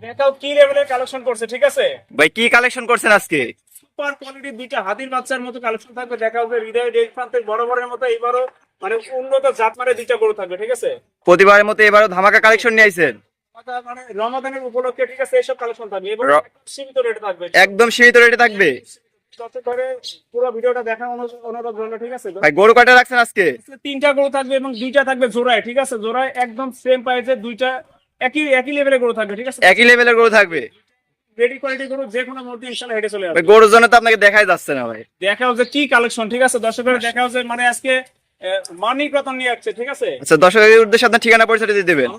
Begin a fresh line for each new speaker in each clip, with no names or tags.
দেখাও কি লেভেলের কালেকশন করছে, ঠিক আছে
ভাই কি কালেকশন করছেন আজকে?
সুপার কোয়ালিটির দুইটা হাতির বাচ্চার মতো কালেকশন থাকবে। দেখাও যে হৃদয় ডেট প্রান্তের বড় বড়ের মতো এবারও মানে উন্নত জাত মানে দুইটা গরু থাকবে, ঠিক আছে।
প্রতিবারের মতো এবারও ধামাকা কালেকশন নিয়ে আইছেন।
মানে রমাদানের উপলক্ষে, ঠিক আছে, এইসব কালেকশন থাকবে এবং সীমিত রেটে থাকবে,
একদম সীমিত রেটে থাকবে।
দর্শক করে পুরো ভিডিওটা দেখা অনুরোধ রইল, ঠিক আছে।
ভাই গরু কয়টা রাখছেন আজকে?
তিনটা গরু থাকবে এবং দুইটা থাকবে জোড়ায়, ঠিক আছে। জোড়ায় একদম সেম প্রাইসে দুইটা একই একই লেভেলের গরু থাকবে, ঠিক আছে।
একই লেভেলের গরু থাকবে।
রেডি কোয়ালিটি গরু যে কোনো মুহূর্তে ইনশাআল্লাহ হেঁটে চলে আসবে।
ভাই গরুর জন্য তো আপনাকে দেখাই যাচ্ছে না ভাই।
দেখাও যে কি কালেকশন, ঠিক আছে। দর্শকের দেখাও যে মানে আজকে মানিক রতন নিয়ে আসছে, ঠিক আছে।
আচ্ছা দর্শকের উদ্দেশ্যে আপনার ঠিকানা পরিচয় দিয়ে দিবেন।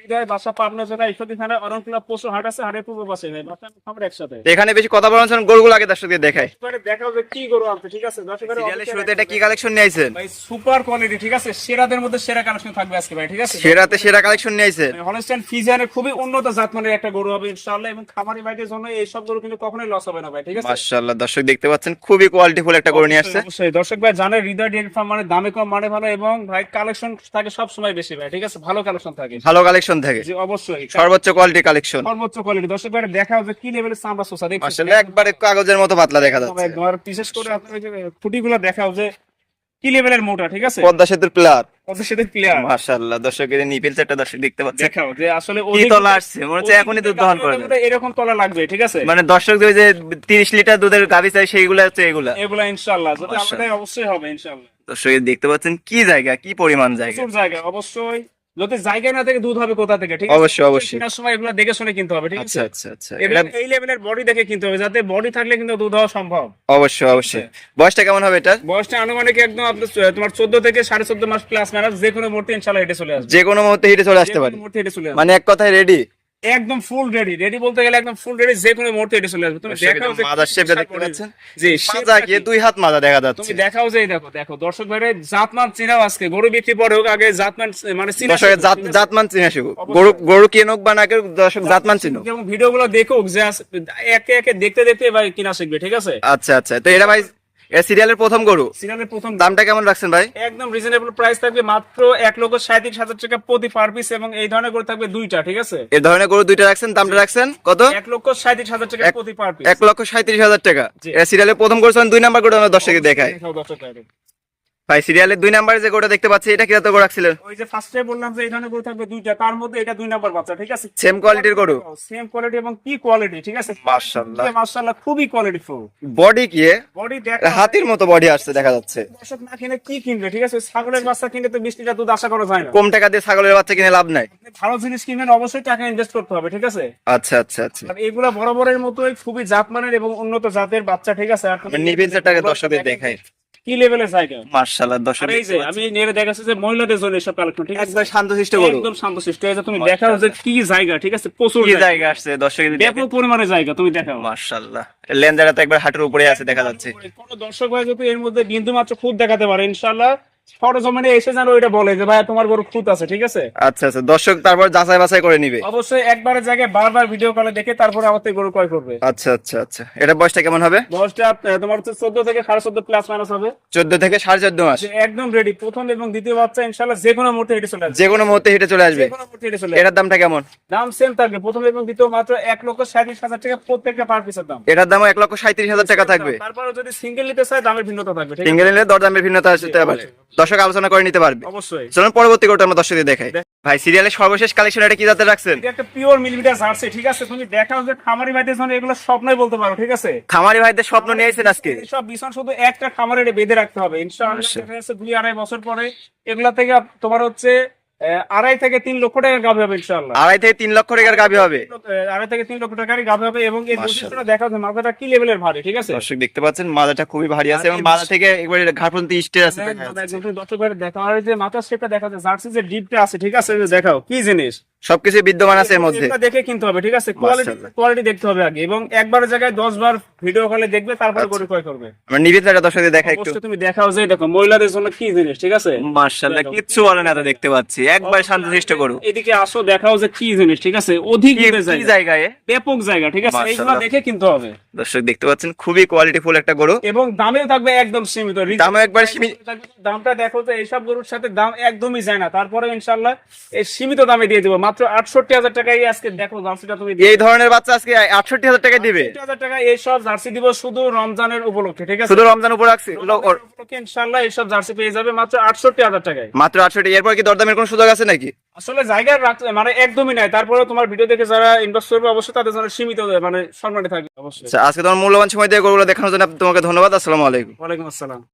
হৃদয় বাসা পাবনা জেলা ঈশ্বরদী থানা অরণকুলা পশু হাট আছে, হাটের পূর্ব পাশে ভাই বাসা খাবার একসাথে।
এখানে বেশি কথা বলার জন্য গরুগুলো আগে দর্শকদের দেখাই।
দেখাও যে কি গরু আছে, ঠিক আছে। দর্শকের
সিরিয়ালের শুরুতে এটা কি কালেকশন নিয়ে আইছেন?
ভাই সুপার কোয়ালিটি, ঠিক আছে। সেরাদের মধ্যে সেরা কালেকশন থাকবে আজকে ভাই, ঠিক আছে।
সেরাতে সেরা কালেকশন নিয়ে আইছেন।
হলস্টাইন ফ্রিজিয়ানের খুবই উন্নত জাতমানের একটা গরু হবে ইনশাআল্লাহ এবং খামারি ভাইদের জন্য এই সব গরু কিন্তু কখনোই লস হবে না ভাই, ঠিক আছে।
মাশাআল্লাহ দর্শক দেখতে পাচ্ছেন খুবই কোয়ালিটিফুল একটা গরু নিয়ে আসছে।
অবশ্যই দর্শক ভাই জানে হৃদয় ডেয়ারি ফার্ম মানে দামে কম মানে ভালো এবং ভাই কালেকশন থাকে সব সময় বেশি ভাই, ঠিক আছে। ভালো কালেকশন থাকে,
ভালো কালেকশন থাকে,
জি অবশ্যই
সর্বোচ্চ কোয়ালিটি কালেকশন,
সর্বোচ্চ কোয়ালিটি। দর্শক ভাই দেখাও যে কি লেভেলের চামড়া সোসা দেখছেন,
মাশাআল্লাহ একবারে কাগজের মতো পাতলা দেখা যাচ্ছে।
আর বিশেষ করে আপনার ওই যে ফুটিগুলো দেখাও যে কি লেভেলের মোটা, ঠিক আছে।
পদ্মা সেতুর প্লেয়ার,
ওদের সাথে প্লেয়ার
মাশাআল্লাহ দর্শকের নিপিল সেটটা দর্শক দেখতে পাচ্ছেন।
দেখাও যে আসলে
কি তলা আসছে, মনে হচ্ছে এখনই দুধ দহন করে দেবে।
এরকম তলা লাগবে, ঠিক আছে।
মানে দর্শক যে 30 লিটার দুধের গাভী চাই সেইগুলা হচ্ছে এগুলা
ইনশাআল্লাহ যদি আমাদের অবশ্যই হবে ইনশাআল্লাহ।
দর্শক দেখতে পাচ্ছেন কি জায়গা, কি পরিমাণ জায়গা,
প্রচুর জায়গা। অবশ্যই যদি জায়গা না থেকে দুধ হবে কোথা থেকে, ঠিক আছে।
অবশ্যই অবশ্যই
কেনার সময় এগুলো দেখে শুনে কিনতে হবে, ঠিক আছে।
আচ্ছা আচ্ছা আচ্ছা,
এবং এই লেভেলের বডি দেখে কিনতে হবে, যাতে বডি থাকলে কিন্তু দুধ হওয়া সম্ভব।
অবশ্যই অবশ্যই। বয়সটা কেমন হবে এটা?
বয়সটা আনুমানিক একদম আপনার তোমার 14 থেকে 14.5 মাস প্লাস মাইনাস যে কোনো মুহূর্তে ইনশাআল্লাহ হেঁটে চলে আসবে।
যে কোনো মুহূর্তে হিটে চলে আসতে পারে, মানে এক কথায় রেডি,
একদম ফুল রেডি। রেডি বলতে গেলে একদম ফুল রেডি, যে কোনো মুহূর্তে হেঁটে চলে আসবে। তুমি দেখাও যে
মাদার শেপটা দেখতে পাচ্ছেন,
জি
মাজা কি 2 হাত মাজা দেখা যাচ্ছে।
তুমি দেখাও যে দেখো দর্শক ভাইরে জাতমান চিনাও আজকে গরু বিক্রি পরে হোক আগে জাতমান মানে চিনা
দর্শকের জাতমান চিনা শিখুক, গরু কিনুক বা না কিনুক দর্শক জাতমান চিনুক
এবং ভিডিওগুলো দেখুক যে একে একে দেখতে দেখতে ভাই কিনা শিখবে, ঠিক আছে।
আচ্ছা আচ্ছা, তো এটা ভাই এর সিরিয়ালের প্রথম গরু,
সিরিয়ালের প্রথম।
দামটা কেমন রাখছেন ভাই?
একদম রিজনেবল প্রাইস থাকবে মাত্র 1,37,000 টাকা প্রতি পার পিস এবং এই ধরনের গরু থাকবে দুইটা, ঠিক আছে।
এই ধরনের গরু দুইটা রাখছেন, দামটা রাখছেন কত?
1,37,000 টাকা প্রতি পার পিস,
1,37,000 টাকা। এর সিরিয়ালের প্রথম গরু 2 নাম্বার গরু আমরা দর্শককে দেখাই। ভাই সিরিয়ালের 2 নাম্বারে যে গরুটা দেখতে পাচ্ছি এটা কি এত গরু রাখছিলেন?
ওই যে ফার্স্টে বললাম যে এই ধরনের গরু থাকবে দুইটা, তার মধ্যে এটা 2 নাম্বার বাচ্চা, ঠিক আছে।
সেম কোয়ালিটির গরু,
সেম কোয়ালিটি এবং কি কোয়ালিটি, ঠিক আছে।
মাশাআল্লাহ
মাশাআল্লাহ খুবই কোয়ালিটিফুল।
বডি কি
বডি দেখ,
হাতির মতো বডি আসছে দেখা যাচ্ছে।
দর্শক না কিনে কি কিনবে, ঠিক আছে। ছাগলের বাচ্চা কিনলে তো 20 লিটার দুধ আশা করা যায় না।
কম টাকা দিয়ে ছাগলের বাচ্চা কিনে লাভ নাই।
ভালো জিনিস কিনবেন অবশ্যই টাকা ইনভেস্ট করতে হবে, ঠিক আছে।
আচ্ছা আচ্ছা আচ্ছা,
আর এগুলা বরাবরের মতোই খুবই জাতমানের এবং উন্নত জাতের বাচ্চা, ঠিক আছে।
নিবিল সেটটাকে দর্শকদের দেখাই
কি লেভেলের জায়গা,
মাশাআল্লাহ দর্শক।
এই যে আমি নেড়ে দেখাচ্ছি যে মহিলাদের জন্য সব কালেকশন, ঠিক আছে।
একদম শান্তশিষ্ট গরু,
একদম শান্তশিষ্ট। এই যে তুমি দেখাও যে কি জায়গা, ঠিক আছে। প্রচুর
কি জায়গা আসছে দর্শকদের
ব্যাপক পরিমাণে জায়গা, তুমি দেখাও।
মাশাআল্লাহ লেনদেনটা তো একবার হাঁটুর উপরে আছে দেখা যাচ্ছে।
কোন দর্শক ভাই যদি এর মধ্যে বিন্দু মাত্র খুদ দেখাতে পারে ইনশাআল্লাহ সরজমিনে এসে যেন ওইটা বলে যে ভাই তোমার গরু খুদ আছে, ঠিক আছে।
আচ্ছা আচ্ছা, দর্শক তারপর যাচাই বাছাই করে নিবে।
অবশ্যই একবারের জায়গায় বারবার ভিডিও কলে দেখে তারপরে আমার থেকে গরু ক্রয় করবে।
আচ্ছা আচ্ছা আচ্ছা, এটা বয়সটা কেমন হবে?
বয়সটা তোমার হচ্ছে 14 থেকে 14.5 প্লাস মাইনাস হবে।
14 থেকে 14.5 মাস,
একদম রেডি। প্রথম এবং দ্বিতীয় বাচ্চা ইনশাআল্লাহ যে কোনো মুহূর্তে হেঁটে চলে আসবে,
যে কোনো মুহূর্তে হিটে চলে আসবে।
যে কোনো মুহূর্তে হেঁটে চলে আসবে।
এটার দামটা কেমন?
দাম সেম থাকবে প্রথম এবং দ্বিতীয় মাত্র 1,37,000 টাকা প্রত্যেকটা পার পিসের দাম।
এটার দামও 1,37,000 টাকা থাকবে।
তারপরে যদি সিঙ্গেল নিতে চায় দামের ভিন্নতা থাকবে, ঠিক আছে।
সিঙ্গেল নিলে দরদামের ভিন্নতা আসতে পারে, দর্শক আলোচনা করে নিতে পারবে।
অবশ্যই।
চলুন পরবর্তী গরুটা আমরা দর্শকদের দেখাই। ভাই সিরিয়ালের সর্বশেষ কালেকশন এটা কি জাতের রাখছেন?
এটা একটা পিওর মিলিমিটার জার্সি, ঠিক আছে। তুমি দেখাও যে খামারি ভাইদের জন্য এগুলো স্বপ্নই বলতে পারো, ঠিক আছে।
খামারি ভাইদের স্বপ্ন নিয়েছেন আজকে।
সব বিছান শুধু একটা খামারে বেঁধে রাখতে হবে ইনশাআল্লাহ। দেখা যাচ্ছে 2-2.5 বছর পরে এগুলা থেকে তোমার হচ্ছে 2.5 থেকে 3 লক্ষ টাকার গাভী হবে ইনশাআল্লাহ।
2.5 থেকে 3 লক্ষ টাকার গাভী হবে,
2.5 থেকে 3 লক্ষ টাকারই গাভী হবে এবং এই বৈশিষ্ট্যটা দেখা যাচ্ছে মাথাটা কি লেভেলের ভারী, ঠিক আছে।
দর্শক দেখতে পাচ্ছেন মাথাটা খুবই ভারী আছে এবং মাথা থেকে একবারে ঘাড় পর্যন্ত স্টেজ আছে দেখা যাচ্ছে।
একদম দর্শক ভাই দেখা হয় যে মাথার শেপটা দেখা যায়, জার্সি যে ডিপটা আছে, ঠিক আছে। দেখাও কি জিনিস,
সবকিছু বিদ্যমান আছে এর মধ্যে।
এটা দেখে কিনতে হবে, ঠিক আছে। কোয়ালিটি দেখতে হবে আগে এবং একবারের জায়গায় 10 বার ভিডিও কলে দেখবে তারপরে গরু ক্রয় করবে।
আমরা নিবেদনটা দর্শকদের দেখাই একটু।
অবশ্যই তুমি দেখাও যে দেখো মহিলাদের জন্য কি জিনিস, ঠিক আছে।
মাশাআল্লাহ কিচ্ছু বলে না, তো দেখতে পাচ্ছি একবার শান্তশিষ্ট গরু।
এদিকে আসো দেখাও যে কি জিনিস, ঠিক আছে। অধিক
কি জায়গায়,
ব্যাপক জায়গা, ঠিক আছে। এইগুলো দেখে কিনতে হবে।
দর্শক দেখতে পাচ্ছেন খুবই কোয়ালিটিফুল একটা গরু
এবং দামেও থাকবে একদম সীমিত।
দামও একবার সীমিত।
দামটা দেখো যে এইসব গরুর সাথে দাম একদমই যায় না, তারপরে ইনশাআল্লাহ এই সীমিত দামে দিয়ে দেবো মাত্র 68,000 টাকায় আজকে দেখো জার্সিটা তুমি
এই ধরনের বাচ্চা আজকে 68,000 টাকায় দিবে?
68,000 টাকা এইসব জার্সি দিব শুধু রমজানের উপলক্ষে, ঠিক আছে?
শুধু রমজান উপর রাখছি
রমজানের উপলক্ষে ইনশাআল্লাহ এইসব জার্সি পেয়ে যাবে মাত্র 68,000 টাকায়।
মাত্র 68। এরপর কি দরদামের কোনো সুযোগ আছে নাকি?
আসলে জায়গা রাখতে মানে একদমই নাই, তারপরে তোমার ভিডিও দেখে যারা ইনভেস্ট করবে অবশ্যই তাদের জন্য সীমিত মানে সম্মানে থাকবে অবশ্যই।
আচ্ছা, আজকে তোমার মূল্যবান সময় দিয়ে গরুগুলো দেখানোর জন্য তোমাকে ধন্যবাদ। আসসালামু আলাইকুম।
ওয়ালাইকুম আসসালাম।